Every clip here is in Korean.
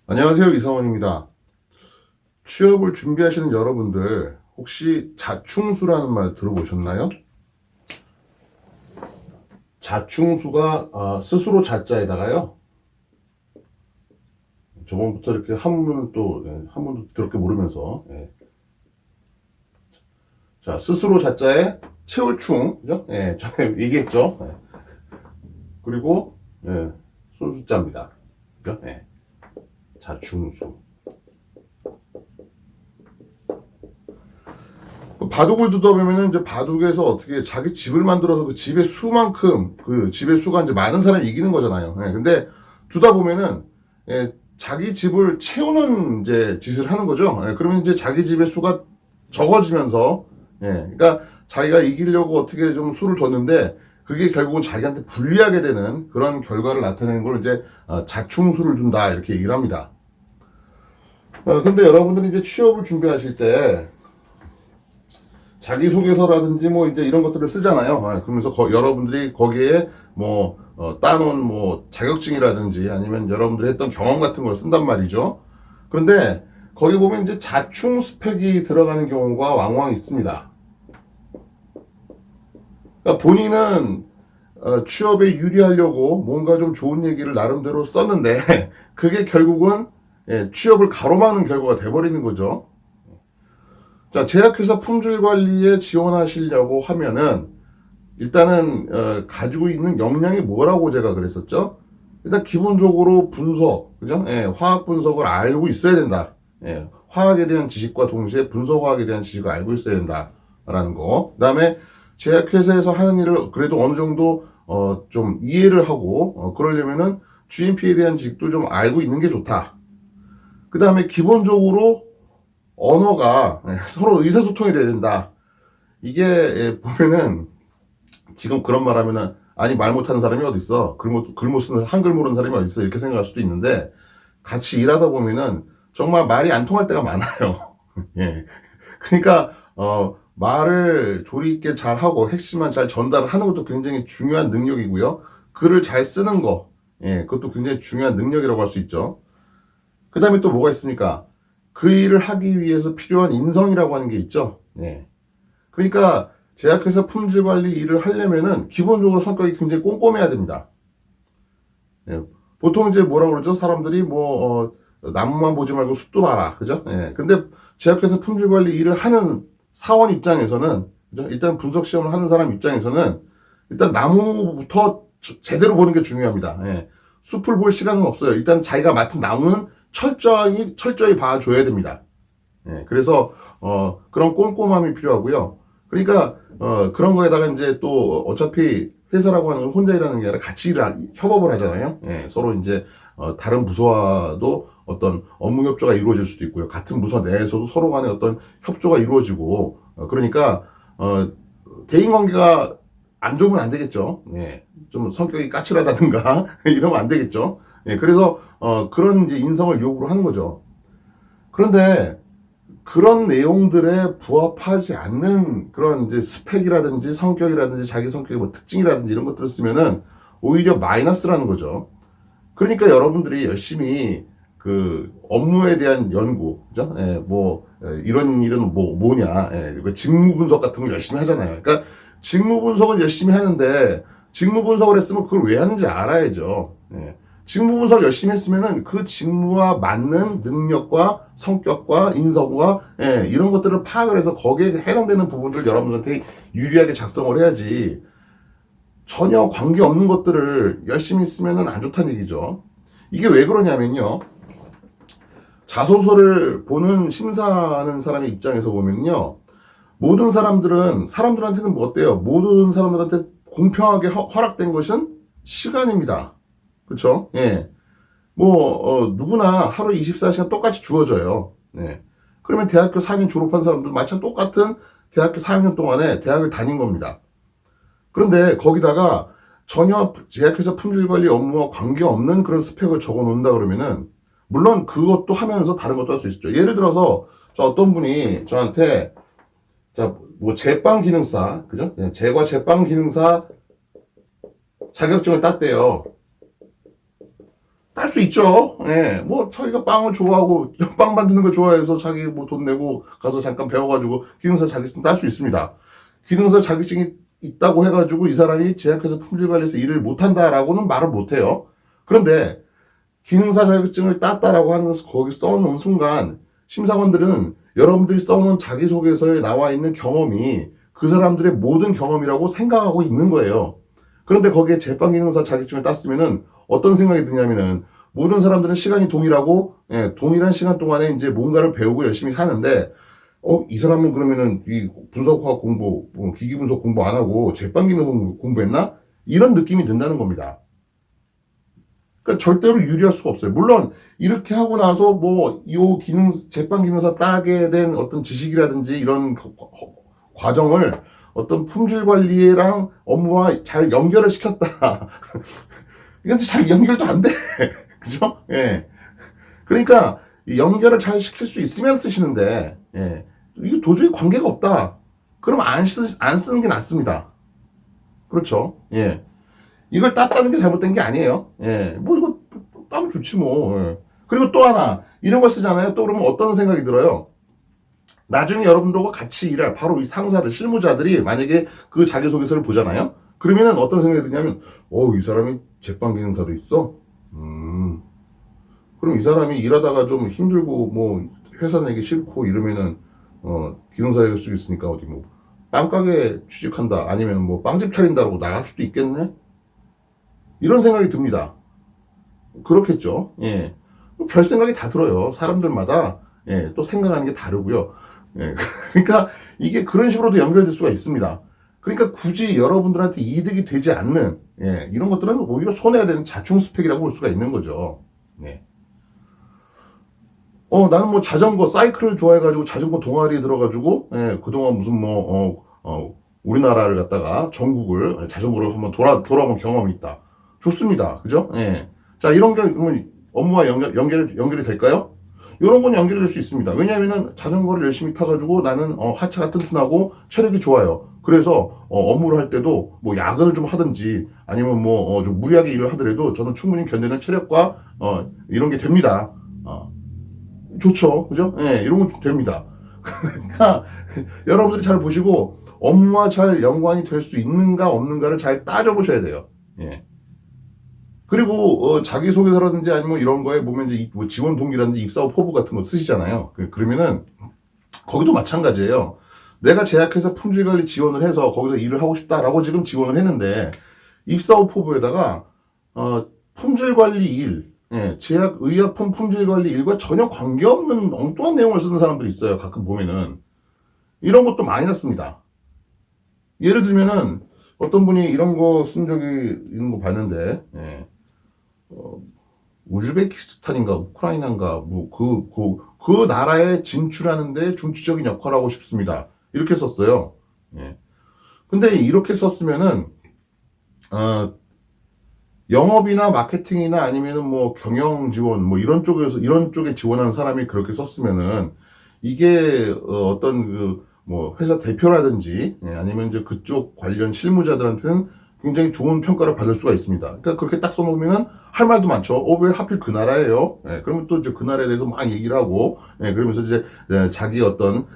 안녕하세요. 이상원입니다. 취업을 준비하시는 여러분들 혹시 자충수라는 말 들어보셨나요? 자충수가 스스로 자자에다가요. 저번부터 이렇게 한문을 또 한문도 더럽게 모르면서 자 스스로 자자에 채울충 그죠? 전에 얘기했죠. 그리고 순수자입니다. 그죠? 자충수. 바둑을 두다 보면은 이제 바둑에서 어떻게 자기 집을 만들어서 그 집의 수만큼 그 집의 수가 이제 많은 사람이 이기는 거잖아요. 근데 두다 보면은 자기 집을 채우는 이제 짓을 하는 거죠. 그러면 이제 자기 집의 수가 적어지면서 그러니까 자기가 이기려고 어떻게 좀 수를 뒀는데 그게 결국은 자기한테 불리하게 되는 그런 결과를 나타내는 걸 이제 자충수를 둔다 이렇게 얘기를 합니다. 근데 여러분들이 이제 취업을 준비하실 때 자기소개서라든지 뭐 이제 이런 것들을 쓰잖아요. 그러면서 여러분들이 거기에 뭐 따놓은 뭐 자격증이라든지 아니면 여러분들이 했던 경험 같은 걸 쓴단 말이죠. 그런데 거기 보면 이제 자충 스펙이 들어가는 경우가 왕왕 있습니다. 그러니까 본인은 취업에 유리하려고 뭔가 좀 좋은 얘기를 나름대로 썼는데 그게 결국은 취업을 가로막는 결과가 돼버리는 거죠. 자, 제약회사 품질 관리에 지원하시려고 하면은 일단은 가지고 있는 역량이 뭐라고 제가 그랬었죠? 일단 기본적으로 분석, 그죠? 화학 분석을 알고 있어야 된다. 화학에 대한 지식과 동시에 분석화학에 대한 지식을 알고 있어야 된다라는 거. 그다음에 제약회사에서 하는 일을 그래도 어느 정도 좀 이해를 하고 그러려면은 GMP에 대한 지식도 좀 알고 있는 게 좋다. 그다음에 기본적으로 언어가 서로 의사소통이 돼야 된다. 이게 보면은 지금 그런 말 하면은 아니 말 못하는 사람이 어디 있어? 글 못 쓰는 한글 모르는 사람이 어디 있어? 이렇게 생각할 수도 있는데 같이 일하다 보면은 정말 말이 안 통할 때가 많아요. 예. 그러니까 말을 조리 있게 잘 하고 핵심만 잘 전달을 하는 것도 굉장히 중요한 능력이고요. 글을 잘 쓰는 거, 그것도 굉장히 중요한 능력이라고 할 수 있죠. 그다음에 또 뭐가 있습니까? 그 일을 하기 위해서 필요한 인성이라고 하는 게 있죠. 그러니까 제약회사 품질 관리 일을 하려면은 기본적으로 성격이 굉장히 꼼꼼해야 됩니다. 보통 이제 뭐라 그러죠? 사람들이 뭐 나무만 보지 말고 숲도 봐라, 그죠? 근데 제약회사 품질 관리 일을 하는 사원 입장에서는 그죠? 일단 분석 시험을 하는 사람 입장에서는 일단 나무부터 제대로 보는 게 중요합니다. 숲을 볼 시간은 없어요. 일단 자기가 맡은 나무는 철저히 봐줘야 됩니다. 그래서 그런 꼼꼼함이 필요하고요. 그러니까 그런 거에다가 이제 또 어차피 회사라고 하는 건 혼자 일하는 게 아니라 같이 협업을 하잖아요. 서로 이제 다른 부서와도 어떤 업무 협조가 이루어질 수도 있고요. 같은 부서 내에서도 서로 간에 어떤 협조가 이루어지고 그러니까 대인 관계가 안 좋으면 안 되겠죠. 좀 성격이 까칠하다든가 이러면 안 되겠죠. 그래서 그런 이제 인성을 요구를 하는 거죠. 그런데 그런 내용들에 부합하지 않는 그런 이제 스펙이라든지 성격이라든지 자기 성격의 뭐 특징이라든지 이런 것들을 쓰면은 오히려 마이너스라는 거죠. 그러니까 여러분들이 열심히 그 업무에 대한 연구, 그죠? 이런 일은 뭐냐, 그 직무 분석 같은 걸 열심히 하잖아요. 그러니까 직무 분석을 열심히 하는데 직무 분석을 했으면 그걸 왜 하는지 알아야죠. 직무 분석 열심히 했으면은 그 직무와 맞는 능력과 성격과 인성과 이런 것들을 파악을 해서 거기에 해당되는 부분들을 여러분들한테 유리하게 작성을 해야지 전혀 관계없는 것들을 열심히 쓰면은 안 좋다는 얘기죠. 이게 왜 그러냐면요. 자소서를 보는 심사하는 사람의 입장에서 보면요. 모든 사람들한테는 뭐 어때요? 모든 사람들한테 공평하게 허락된 것은 시간입니다. 그렇죠? 누구나 하루 24시간 똑같이 주어져요. 그러면 대학교 4년 졸업한 사람들 마찬가지 똑같은 대학교 4학년 동안에 대학을 다닌 겁니다. 그런데 거기다가 전혀 제약회사 품질관리 업무와 관계없는 그런 스펙을 적어 놓는다 그러면은 물론 그것도 하면서 다른 것도 할 수 있죠. 예를 들어서 어떤 분이 저한테 뭐 제빵 기능사 그죠? 제과 제빵 기능사 자격증을 땄대요. 딸 수 있죠. 예, 뭐 자기가 빵을 좋아하고 빵 만드는 거 좋아해서 자기 뭐 돈 내고 가서 잠깐 배워가지고 기능사 자격증 딸 수 있습니다. 기능사 자격증이 있다고 해가지고 이 사람이 제약회사 품질관리에서 일을 못한다라고는 말을 못해요. 그런데 기능사 자격증을 땄다라고 하는 것을 거기 써놓은 순간 심사관들은 여러분들이 써놓은 자기소개서에 나와 있는 경험이 그 사람들의 모든 경험이라고 생각하고 있는 거예요. 그런데 거기에 제빵기능사 자격증을 땄으면은 어떤 생각이 드냐면은 모든 사람들은 시간이 동일하고, 예, 동일한 시간 동안에 이제 뭔가를 배우고 열심히 사는데, 이 사람은 그러면은 이 분석화학 공부, 기기분석 공부 안 하고 제빵기능 공부했나? 이런 느낌이 든다는 겁니다. 그러니까 절대로 유리할 수가 없어요. 물론 이렇게 하고 나서 뭐 요 제빵 기능사 따게 된 어떤 지식이라든지 이런 과정을 어떤 품질 관리랑 업무와 잘 연결을 시켰다. 이건 잘 연결도 안 돼. 그죠? 예. 그러니까 연결을 잘 시킬 수 있으면 쓰시는데, 예. 이게 도저히 관계가 없다. 그럼 안 쓰는 게 낫습니다. 그렇죠? 예. 이걸 땄다는 게 잘못된 게 아니에요. 예. 뭐 이거 따면 좋지 뭐. 예. 그리고 또 하나, 이런 걸 쓰잖아요. 또 그러면 어떤 생각이 들어요? 나중에 여러분들과 같이 일할 바로 이 상사들, 실무자들이 만약에 그 자기소개서를 보잖아요. 그러면은 어떤 생각이 드냐면, 이 사람이 제빵 기능사도 있어? 그럼 이 사람이 일하다가 좀 힘들고, 뭐, 회사 내기 싫고 이러면은, 기능사 자격증 있으니까 어디 뭐, 빵가게 취직한다. 아니면 뭐, 빵집 차린다고 나갈 수도 있겠네? 이런 생각이 듭니다. 그렇겠죠. 예. 별 생각이 다 들어요. 사람들마다, 예, 또 생각하는 게 다르고요. 예. 그러니까 이게 그런 식으로도 연결될 수가 있습니다. 그러니까 굳이 여러분들한테 이득이 되지 않는, 예, 이런 것들은 오히려 손해가 되는 자충수팩이라고 볼 수가 있는 거죠. 예. 나는 뭐 자전거, 사이클을 좋아해가지고 자전거 동아리에 들어가지고, 예, 그동안 무슨 뭐, 우리나라를 갖다가 전국을 자전거로 한번 돌아본 경험이 있다. 좋습니다. 그죠? 예. 자, 이런 게 업무와 연결이 될까요? 이런 건 연결이 될 수 있습니다. 왜냐하면은 자전거를 열심히 타가지고 나는 하체가 튼튼하고 체력이 좋아요. 그래서 업무를 할 때도 뭐 야근을 좀 하든지 아니면 뭐 좀 무리하게 일을 하더라도 저는 충분히 견디는 체력과 이런 게 됩니다. 좋죠. 그죠? 예, 이런 건 좀 됩니다. 그러니까 여러분들이 잘 보시고 업무와 잘 연관이 될 수 있는가 없는가를 잘 따져보셔야 돼요. 예. 그리고 자기소개서라든지 아니면 이런 거에 보면 이제 뭐 지원 동기라든지 입사후 포부 같은 거 쓰시잖아요. 그러면은 거기도 마찬가지예요. 내가 제약회사 품질관리 지원을 해서 거기서 일을 하고 싶다라고 지금 지원을 했는데 입사후 포부에다가 품질관리 일, 예, 제약 의약품 품질관리 일과 전혀 관계없는 엉뚱한 내용을 쓰는 사람들이 있어요. 가끔 보면은 이런 것도 많이 났습니다. 예를 들면은 어떤 분이 이런 거 쓴 적이 있는 거 봤는데, 예. 우즈베키스탄인가 우크라이나인가 뭐 그 나라에 진출하는데 중추적인 역할을 하고 싶습니다. 이렇게 썼어요. 예. 근데 이렇게 썼으면은 영업이나 마케팅이나 아니면은 뭐 경영 지원 뭐 이런 쪽에 지원하는 사람이 그렇게 썼으면은 이게 어떤 뭐 회사 대표라든지 아니면 이제 그쪽 관련 실무자들한테는 굉장히 좋은 평가를 받을 수가 있습니다. 그러니까 그렇게 딱 써놓으면은 할 말도 많죠. 왜 하필 그 나라예요? 그러면 또 이제 그 나라에 대해서 막 얘기를 하고, 그러면서 이제 자기 어떤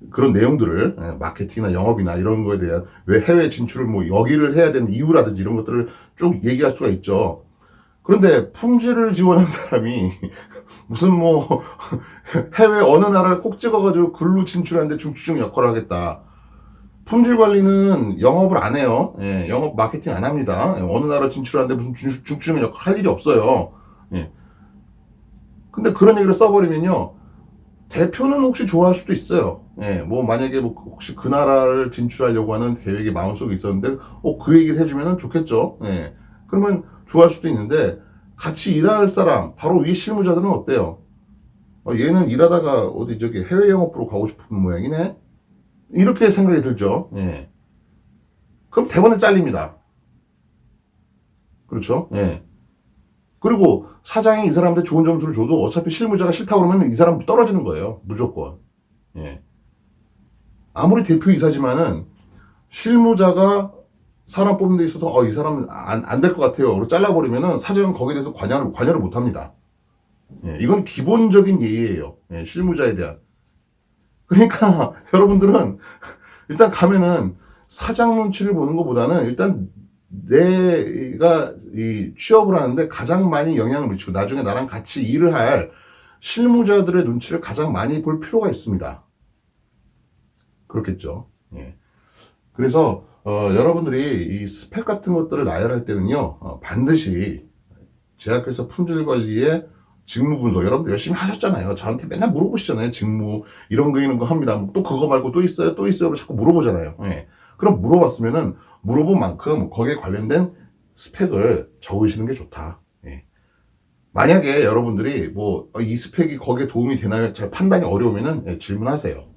그런 내용들을 마케팅이나 영업이나 이런 거에 대한 왜 해외 진출을 뭐 여기를 해야 되는 이유라든지 이런 것들을 쭉 얘기할 수가 있죠. 그런데 품질을 지원한 사람이 무슨 뭐 해외 어느 나라를 콕 찍어가지고 글로 진출하는데 중추적 역할을 하겠다. 품질 관리는 영업을 안 해요. 예, 영업 마케팅 안 합니다. 어느 나라 진출하는데 무슨 중추적 역할 할 일이 없어요. 예. 근데 그런 얘기를 써버리면요. 대표는 혹시 좋아할 수도 있어요. 예, 뭐 만약에 뭐 혹시 그 나라를 진출하려고 하는 계획이 마음속에 있었는데 그 얘기를 해주면 좋겠죠. 예. 그러면 좋아할 수도 있는데 같이 일할 사람 바로 위 실무자들은 어때요? 얘는 일하다가 어디 저기 해외 영업부로 가고 싶은 모양이네. 이렇게 생각이 들죠. 예. 그럼 대본에 잘립니다. 그렇죠? 예. 그리고 사장이 이 사람한테 좋은 점수를 줘도 어차피 실무자가 싫다고 그러면 이 사람 떨어지는 거예요. 무조건. 예. 아무리 대표이사지만은 실무자가 사람 뽑는 데 있어서 이 사람은 안 될 것 같아요. 그리고 잘라버리면은 사장은 거기에 대해서 관여를 못 합니다. 예, 이건 기본적인 예의예요. 예, 실무자에 대한. 그러니까 여러분들은 일단 가면은 사장 눈치를 보는 것보다는 일단 내가 이 취업을 하는데 가장 많이 영향을 미치고 나중에 나랑 같이 일을 할 실무자들의 눈치를 가장 많이 볼 필요가 있습니다. 그렇겠죠. 예. 그래서 여러분들이 이 스펙 같은 것들을 나열할 때는요, 반드시 제약회사 품질 관리의 직무 분석, 여러분들 열심히 하셨잖아요. 저한테 맨날 물어보시잖아요. 직무 이런 거 이런 거 합니다. 또 그거 말고 또 있어요? 또 있어요? 자꾸 물어보잖아요. 예. 그럼 물어봤으면은 물어본 만큼 거기에 관련된 스펙을 적으시는 게 좋다. 예. 만약에 여러분들이 뭐 이 스펙이 거기에 도움이 되나요? 잘 판단이 어려우면은 질문하세요.